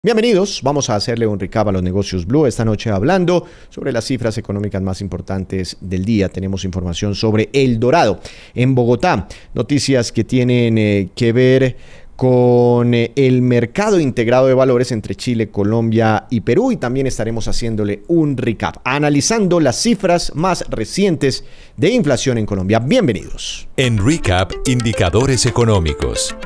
Bienvenidos, vamos a hacerle un recap a los negocios Blue esta noche hablando sobre las cifras económicas más importantes del día. Tenemos información sobre El Dorado en Bogotá, noticias que tienen que ver con el mercado integrado de valores entre Chile, Colombia y Perú, y también estaremos haciéndole un recap, analizando las cifras más recientes de inflación en Colombia. Bienvenidos. En Recap, indicadores económicos.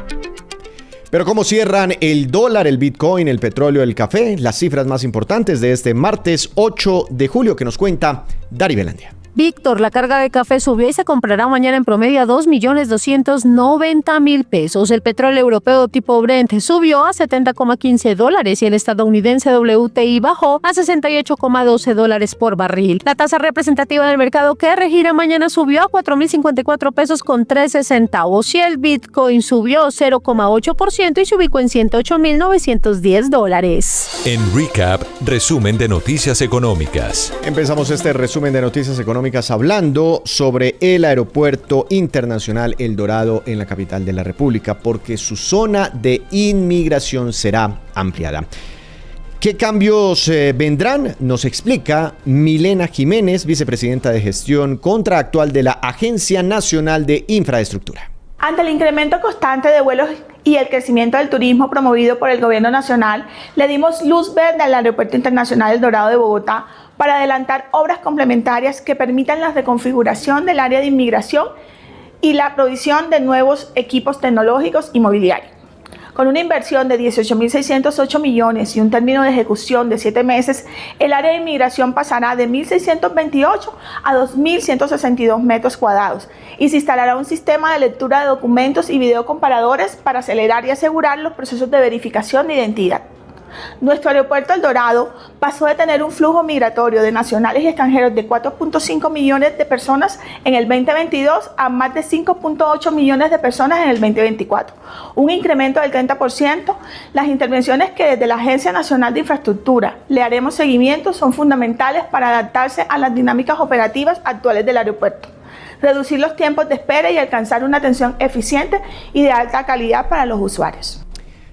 Pero ¿cómo cierran el dólar, el Bitcoin, el petróleo, el café? Las cifras más importantes de este martes 8 de julio que nos cuenta Dari Belandia. Víctor, la carga de café subió y se comprará mañana en promedio a 2.290.000 pesos. El petróleo europeo tipo Brent subió a $70,15 y el estadounidense WTI bajó a $68,12 por barril. La tasa representativa del mercado que regirá mañana subió a 4.054 pesos con 13 centavos y el Bitcoin subió 0,8% y se ubicó en $108.910. En Recap, resumen de noticias económicas. Empezamos este resumen de noticias económicas hablando sobre el aeropuerto internacional El Dorado en la capital de la República, porque su zona de inmigración será ampliada. ¿Qué cambios vendrán? Nos explica Milena Jiménez, vicepresidenta de gestión contractual de la Agencia Nacional de Infraestructura. Ante el incremento constante de vuelos y el crecimiento del turismo promovido por el gobierno nacional, le dimos luz verde al Aeropuerto Internacional El Dorado de Bogotá para adelantar obras complementarias que permitan la reconfiguración del área de inmigración y la provisión de nuevos equipos tecnológicos y mobiliarios. Con una inversión de 18.608 millones y un término de ejecución de 7 meses, el área de inmigración pasará de 1.628 a 2.162 metros cuadrados y se instalará un sistema de lectura de documentos y videocomparadores para acelerar y asegurar los procesos de verificación de identidad. Nuestro aeropuerto El Dorado pasó de tener un flujo migratorio de nacionales y extranjeros de 4.5 millones de personas en el 2022 a más de 5.8 millones de personas en el 2024, un incremento del 30%. Las intervenciones que desde la Agencia Nacional de Infraestructura le haremos seguimiento son fundamentales para adaptarse a las dinámicas operativas actuales del aeropuerto, reducir los tiempos de espera y alcanzar una atención eficiente y de alta calidad para los usuarios.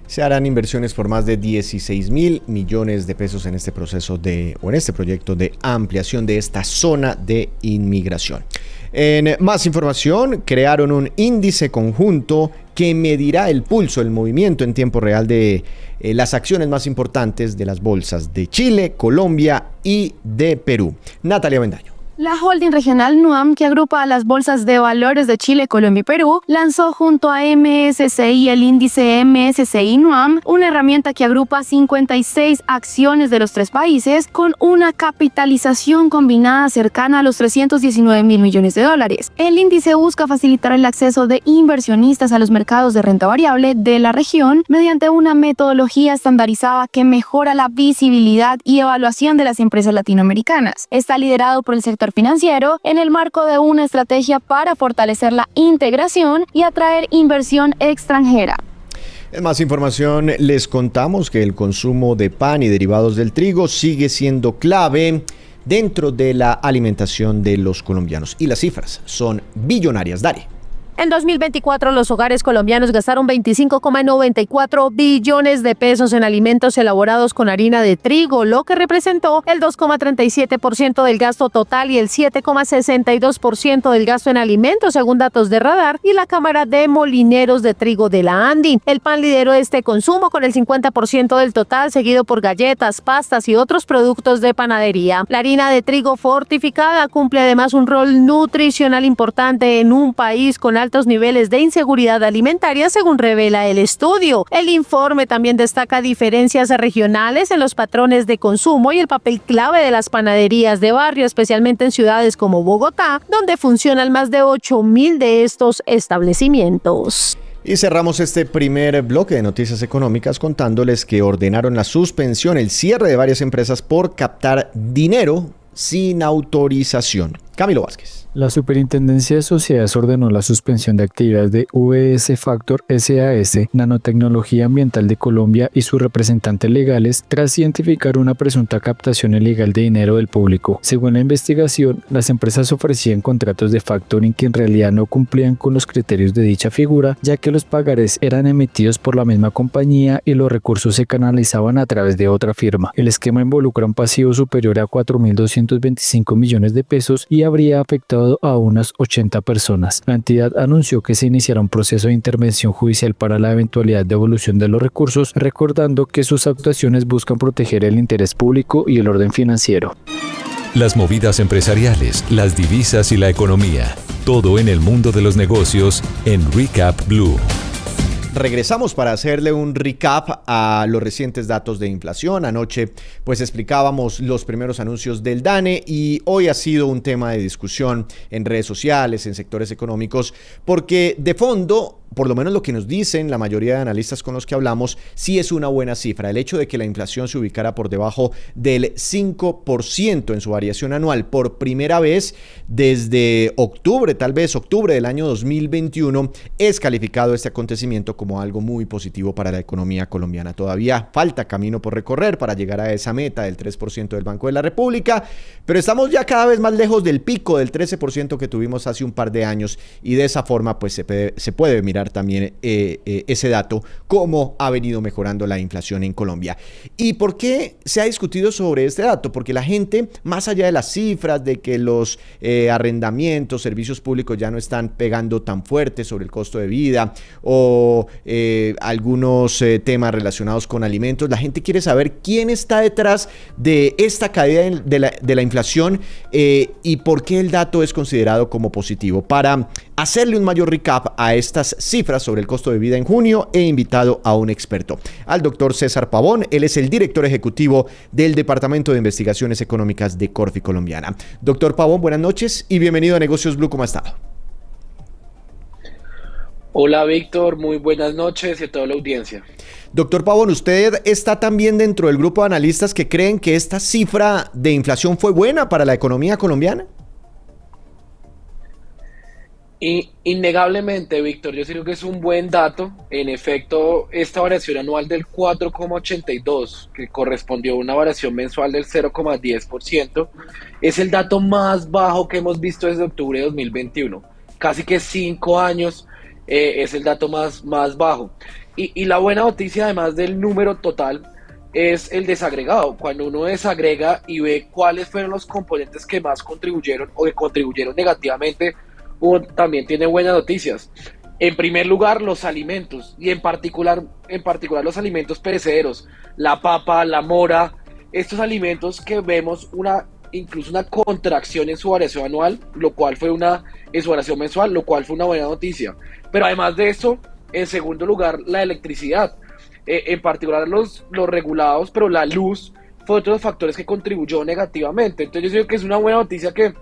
Se harán inversiones por más de 16.000 millones de pesos en este proceso en este proyecto de ampliación de esta zona de inmigración. En más información, crearon un índice conjunto que medirá el pulso, el movimiento en tiempo real de las acciones más importantes de las bolsas de Chile, Colombia y de Perú. Natalia Bendaño. La holding regional NUAM, que agrupa a las bolsas de valores de Chile, Colombia y Perú, lanzó junto a MSCI el índice MSCI NUAM, una herramienta que agrupa 56 acciones de los 3 países con una capitalización combinada cercana a los 319.000 millones de dólares. El índice busca facilitar el acceso de inversionistas a los mercados de renta variable de la región mediante una metodología estandarizada que mejora la visibilidad y evaluación de las empresas latinoamericanas. Está liderado por el sector financiero en el marco de una estrategia para fortalecer la integración y atraer inversión extranjera. En más información, les contamos que el consumo de pan y derivados del trigo sigue siendo clave dentro de la alimentación de los colombianos. Y las cifras son billonarias. Dari. En 2024, los hogares colombianos gastaron 25,94 billones de pesos en alimentos elaborados con harina de trigo, lo que representó el 2,37% del gasto total y el 7,62% del gasto en alimentos, según datos de Radar y la Cámara de Molineros de Trigo de la ANDI. El pan lideró este consumo con el 50% del total, seguido por galletas, pastas y otros productos de panadería. La harina de trigo fortificada cumple además un rol nutricional importante en un país con altos niveles de inseguridad alimentaria, según revela el estudio. El informe también destaca diferencias regionales en los patrones de consumo y el papel clave de las panaderías de barrio, especialmente en ciudades como Bogotá, donde funcionan más de 8.000 de estos establecimientos. Y cerramos este primer bloque de noticias económicas contándoles que ordenaron la suspensión, el cierre de varias empresas por captar dinero sin autorización. Camilo Vázquez. La Superintendencia de Sociedades ordenó la suspensión de actividades de VS Factor SAS, Nanotecnología Ambiental de Colombia y sus representantes legales tras identificar una presunta captación ilegal de dinero del público. Según la investigación, las empresas ofrecían contratos de factoring que en realidad no cumplían con los criterios de dicha figura, ya que los pagarés eran emitidos por la misma compañía y los recursos se canalizaban a través de otra firma. El esquema involucra un pasivo superior a 4.225 millones de pesos y habría afectado a unas 80 personas. La entidad anunció que se iniciará un proceso de intervención judicial para la eventualidad de devolución de los recursos, recordando que sus actuaciones buscan proteger el interés público y el orden financiero. Las movidas empresariales, las divisas y la economía. Todo en el mundo de los negocios en Recap Blue. Regresamos para hacerle un recap a los recientes datos de inflación. Anoche pues explicábamos los primeros anuncios del DANE y hoy ha sido un tema de discusión en redes sociales, en sectores económicos, porque de fondo, por lo menos lo que nos dicen la mayoría de analistas con los que hablamos, sí es una buena cifra. El hecho de que la inflación se ubicara por debajo del 5% en su variación anual por primera vez desde octubre, tal vez octubre del año 2021, es calificado este acontecimiento como algo muy positivo para la economía colombiana. Todavía falta camino por recorrer para llegar a esa meta del 3% del Banco de la República, pero estamos ya cada vez más lejos del pico del 13% que tuvimos hace un par de años y de esa forma pues se puede mirar también ese dato, cómo ha venido mejorando la inflación en Colombia. ¿Y por qué se ha discutido sobre este dato? Porque la gente, más allá de las cifras, de que los arrendamientos, servicios públicos ya no están pegando tan fuerte sobre el costo de vida o algunos temas relacionados con alimentos, la gente quiere saber quién está detrás de esta caída de la inflación y por qué el dato es considerado como positivo. Para hacerle un mayor recap a estas cifras sobre el costo de vida en junio, he invitado a un experto, al doctor César Pavón. Él es el director ejecutivo del Departamento de Investigaciones Económicas de Corfi Colombiana. Doctor Pavón, buenas noches y bienvenido a Negocios Blue. ¿Cómo ha estado? Hola Víctor, muy buenas noches y a toda la audiencia. Doctor Pavón, ¿usted está también dentro del grupo de analistas que creen que esta cifra de inflación fue buena para la economía colombiana? Y innegablemente, Víctor, yo creo que es un buen dato. En efecto, esta variación anual del 4,82, que correspondió a una variación mensual del 0,10%, es el dato más bajo que hemos visto desde octubre de 2021. Casi que 5 años es el dato más bajo. Y la buena noticia, además del número total, es el desagregado. Cuando uno desagrega y ve cuáles fueron los componentes que más contribuyeron o que contribuyeron negativamente, uno también tiene buenas noticias. En primer lugar, los alimentos, y en particular los alimentos perecederos, la papa, la mora, estos alimentos que vemos incluso una contracción en su variación anual, en su variación mensual, lo cual fue una buena noticia. Pero además de eso, en segundo lugar, la electricidad, en particular los regulados, pero la luz fue otro de los factores que contribuyó negativamente. Entonces yo creo que es una buena noticia que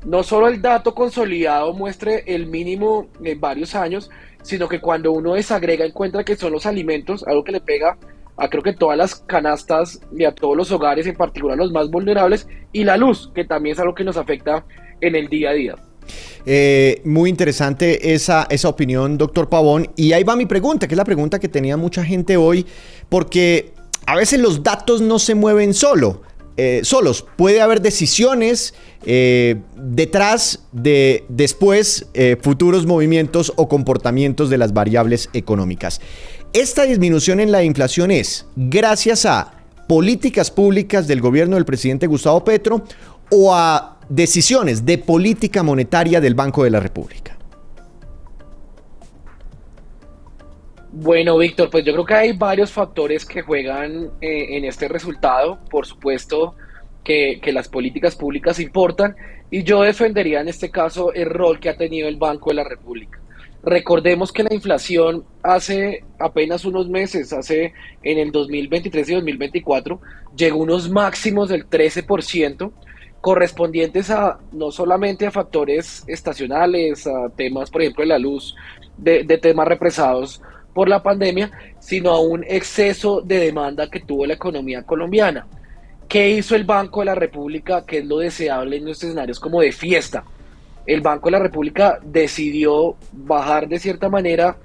no solo el dato consolidado muestre el mínimo en varios años, sino que cuando uno desagrega encuentra que son los alimentos, algo que le pega a creo que todas las canastas y a todos los hogares, en particular los más vulnerables, y la luz, que también es algo que nos afecta en el día a día. Muy interesante esa opinión, doctor Pavón. Y ahí va mi pregunta, que es la pregunta que tenía mucha gente hoy, porque a veces los datos no se mueven solos. Puede haber decisiones detrás de después futuros movimientos o comportamientos de las variables económicas. Esta disminución en la inflación es gracias a políticas públicas del gobierno del presidente Gustavo Petro o a decisiones de política monetaria del Banco de la República. Bueno, Víctor, pues yo creo que hay varios factores que juegan en este resultado. Por supuesto que las políticas públicas importan, y yo defendería en este caso el rol que ha tenido el Banco de la República. Recordemos que la inflación hace apenas unos meses, en el 2023 y 2024, llegó a unos máximos del 13%, correspondientes no solamente a factores estacionales, a temas, por ejemplo, de la luz, de temas represados por la pandemia, sino a un exceso de demanda que tuvo la economía colombiana, ¿Qué hizo el Banco de la República, que es lo deseable en estos escenarios como de fiesta? El Banco de la República decidió bajar de cierta manera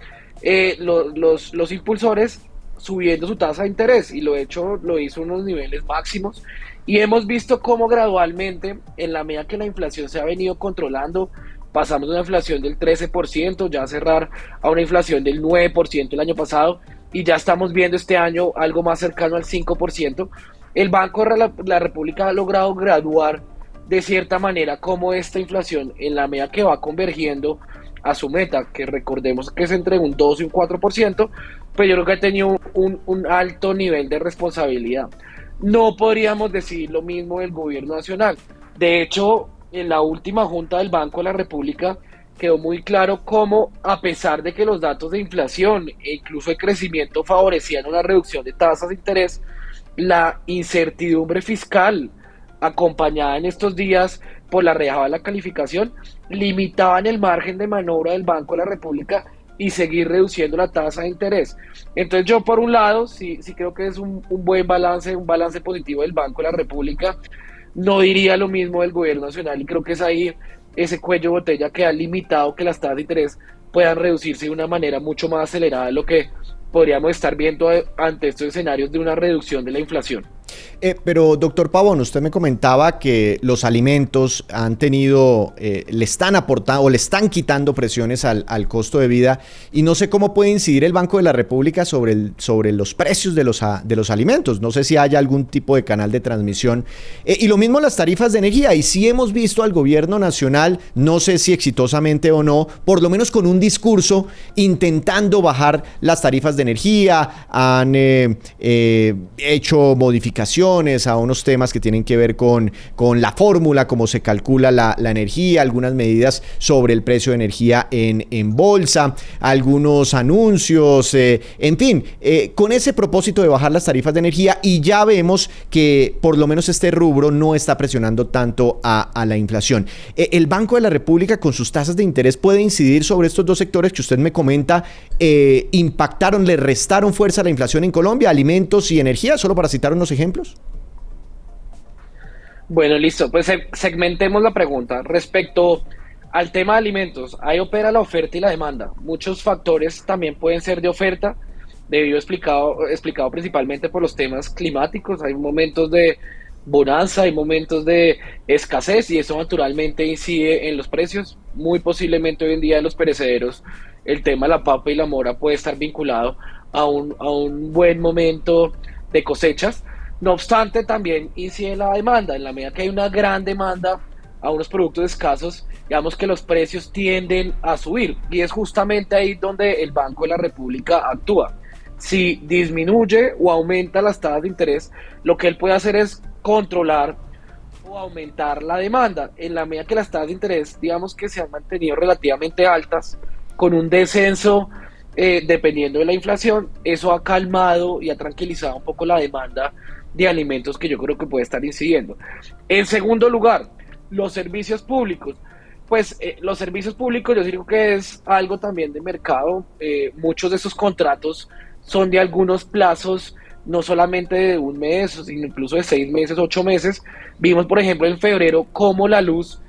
los impulsores subiendo su tasa de interés y lo hizo en unos niveles máximos y hemos visto cómo gradualmente, en la medida que la inflación se ha venido controlando, pasamos de una inflación del 13%, ya a cerrar a una inflación del 9% el año pasado y ya estamos viendo este año algo más cercano al 5%. El Banco de la República ha logrado graduar de cierta manera cómo esta inflación, en la medida que va convergiendo a su meta, que recordemos que es entre un 2 y un 4%, pues yo creo que ha tenido un alto nivel de responsabilidad. No podríamos decir lo mismo del gobierno nacional. De hecho, en la última junta del Banco de la República quedó muy claro cómo, a pesar de que los datos de inflación e incluso de crecimiento favorecían una reducción de tasas de interés, la incertidumbre fiscal acompañada en estos días por la rebajada de la calificación limitaban el margen de maniobra del Banco de la República y seguir reduciendo la tasa de interés. Entonces yo por un lado sí creo que es un buen balance, un balance positivo del Banco de la República. No diría lo mismo del gobierno nacional y creo que es ahí ese cuello de botella que ha limitado que las tasas de interés puedan reducirse de una manera mucho más acelerada de lo que podríamos estar viendo ante estos escenarios de una reducción de la inflación. Pero doctor Pavón, usted me comentaba que los alimentos han tenido, le están aportando o le están quitando presiones al costo de vida y no sé cómo puede incidir el Banco de la República sobre los precios de los alimentos. No sé si haya algún tipo de canal de transmisión. Y lo mismo las tarifas de energía. Y sí hemos visto al gobierno nacional, no sé si exitosamente o no, por lo menos con un discurso intentando bajar las tarifas de energía. Han hecho modificaciones a unos temas que tienen que ver con la fórmula, cómo se calcula la energía, algunas medidas sobre el precio de energía en bolsa, algunos anuncios, en fin, con ese propósito de bajar las tarifas de energía y ya vemos que por lo menos este rubro no está presionando tanto a la inflación. ¿El Banco de la República con sus tasas de interés puede incidir sobre estos dos sectores que usted me comenta, impactaron, le restaron fuerza a la inflación en Colombia, alimentos y energía, solo para citar unos ejemplos? Bueno, listo, pues segmentemos la pregunta. Respecto al tema de alimentos, ahí opera la oferta y la demanda. Muchos factores también pueden ser de oferta, debido explicado principalmente por los temas climáticos. Hay momentos de bonanza, hay momentos de escasez y eso naturalmente incide en los precios. Muy posiblemente hoy en día en los perecederos el tema de la papa y la mora puede estar vinculado a un buen momento de cosechas. No obstante, también incide la demanda. En la medida que hay una gran demanda a unos productos escasos, digamos que los precios tienden a subir. Y es justamente ahí donde el Banco de la República actúa. Si disminuye o aumenta las tasas de interés, lo que él puede hacer es controlar o aumentar la demanda. En la medida que las tasas de interés, digamos que se han mantenido relativamente altas, con un descenso dependiendo de la inflación, eso ha calmado y ha tranquilizado un poco la demanda de alimentos que yo creo que puede estar incidiendo. En segundo lugar, los servicios públicos. Pues los servicios públicos yo digo que es algo también de mercado. Muchos de esos contratos son de algunos plazos, no solamente de un mes, sino incluso de 6 meses, 8 meses. Vimos, por ejemplo, en febrero cómo la luz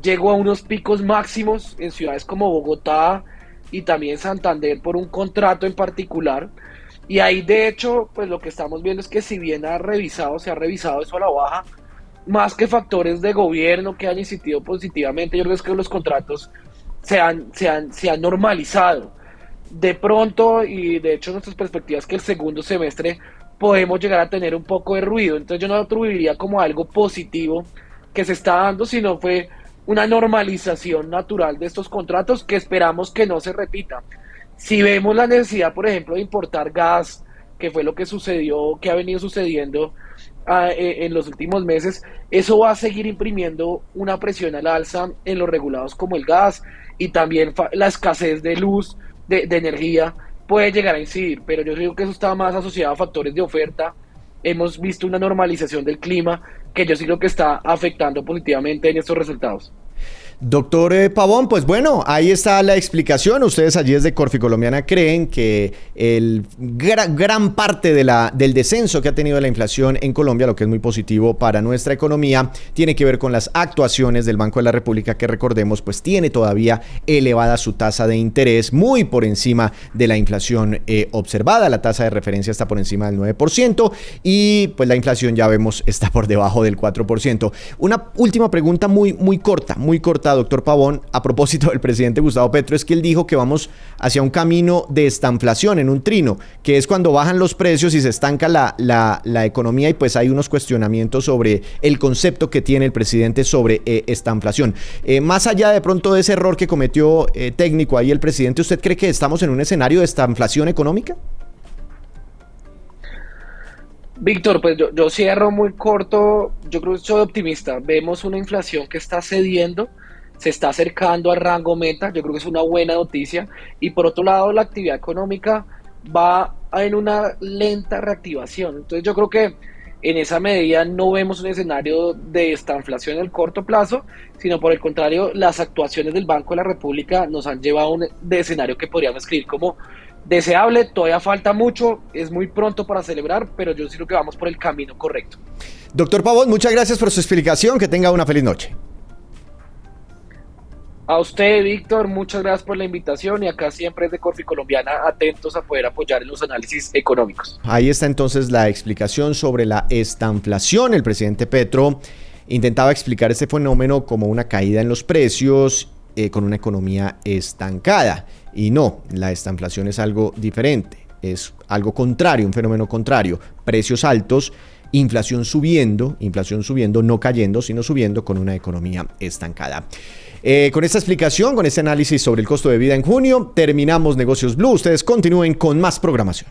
llegó a unos picos máximos en ciudades como Bogotá y también Santander por un contrato en particular. Y ahí de hecho, pues lo que estamos viendo es que si bien se ha revisado eso a la baja, más que factores de gobierno que han incidido positivamente, yo creo que los contratos se han normalizado. De pronto, y de hecho nuestras perspectivas que el segundo semestre podemos llegar a tener un poco de ruido, entonces yo no lo atribuiría como algo positivo que se está dando, sino fue una normalización natural de estos contratos que esperamos que no se repita. Si vemos la necesidad, por ejemplo, de importar gas, que fue lo que sucedió, que ha venido sucediendo en los últimos meses, eso va a seguir imprimiendo una presión al alza en los regulados como el gas y también la escasez de luz, de energía, puede llegar a incidir, pero yo digo que eso está más asociado a factores de oferta. Hemos visto una normalización del clima que yo sí creo que está afectando positivamente en estos resultados. Doctor Pavón, pues bueno, ahí está la explicación. Ustedes allí desde Corficolombiana creen que gran parte del descenso que ha tenido la inflación en Colombia, lo que es muy positivo para nuestra economía, tiene que ver con las actuaciones del Banco de la República, que recordemos, pues tiene todavía elevada su tasa de interés, muy por encima de la inflación observada. La tasa de referencia está por encima del 9% y pues la inflación, ya vemos, está por debajo del 4%. Una última pregunta muy corta, doctor Pavón, a propósito del presidente Gustavo Petro, es que él dijo que vamos hacia un camino de estanflación, en un trino, que es cuando bajan los precios y se estanca la economía, y pues hay unos cuestionamientos sobre el concepto que tiene el presidente sobre estanflación. Más allá de pronto de ese error que cometió técnico ahí el presidente, ¿usted cree que estamos en un escenario de estanflación económica? Víctor, pues yo cierro muy corto. Yo creo que soy optimista. Vemos una inflación que está cediendo, se está acercando al rango meta. Yo creo que es una buena noticia. Y por otro lado, la actividad económica va en una lenta reactivación. Entonces yo creo que en esa medida no vemos un escenario de estanflación en el corto plazo, sino por el contrario, las actuaciones del Banco de la República nos han llevado a un escenario que podríamos escribir como deseable. Todavía falta mucho, es muy pronto para celebrar, pero yo sí creo que vamos por el camino correcto. Doctor Pavón, muchas gracias por su explicación, que tenga una feliz noche. A usted, Víctor, muchas gracias por la invitación, y acá siempre es de Corficolombiana, atentos a poder apoyar en los análisis económicos. Ahí está entonces la explicación sobre la estanflación. El presidente Petro intentaba explicar este fenómeno como una caída en los precios con una economía estancada. Y no, la estanflación es algo diferente, es algo contrario, un fenómeno contrario. Precios altos, inflación subiendo, no cayendo, sino subiendo con una economía estancada. Con esta explicación, con este análisis sobre el costo de vida en junio, terminamos Negocios Blue. Ustedes continúen con más programación.